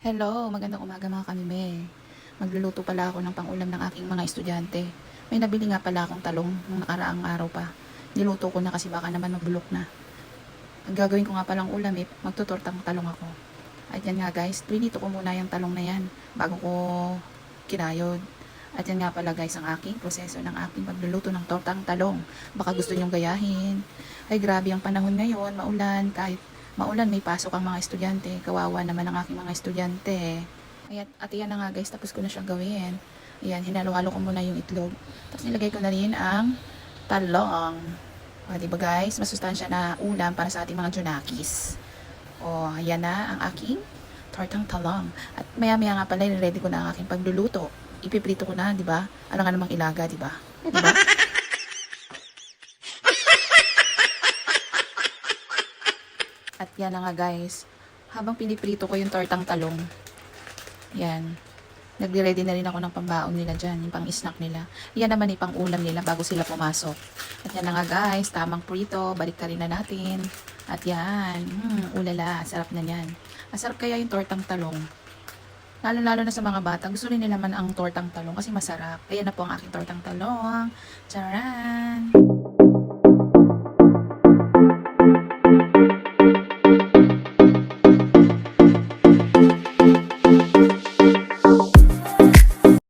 Hello, magandang umaga mga kamime. Magluluto pala ako ng pang-ulam ng aking mga estudyante. May nabili nga pala akong talong nung nakaraang araw pa. Niluto ko na kasi baka naman mabulok na. Ang gagawin ko nga palang ulam magtutortang talong ako. At yan nga guys, prinito ko muna yung talong na yan bago ko kinayod. At yan nga pala guys ang aking proseso ng aking pagluluto ng tortang talong. Baka gusto nyong gayahin. Ay grabe ang panahon ngayon, maulan, kahit maulan may pasok ang mga estudyante. Kawawa naman ang aking mga estudyante. At yan na nga guys, tapos ko na siyang gawin. Ayan, hinalo-halo ko muna yung itlog. Tapos nilagay ko na rin ang talong. O, diba guys, masustansya na ulam para sa ating mga junakis. O, ayan na ang aking tortang talong. At maya-maya nga pala, ready ko na ang aking pagluluto. Ipiprito ko na, diba? Ano nga namang ilaga, diba? Diba? At yan na nga guys, habang piniprito ko yung tortang talong, yan, nagre-ready na rin ako ng pambaon nila dyan, yung pang-snack nila. Yan naman yung pang-ulam nila bago sila pumasok. At yan na nga guys, tamang prito, balik ka rin na natin. At yan, ulala, sarap na yan. Masarap kaya yung tortang talong. Lalo-lalo na sa mga bata, gusto rin nila man ang tortang talong kasi masarap. Ayan na po ang aking tortang talong. Charan!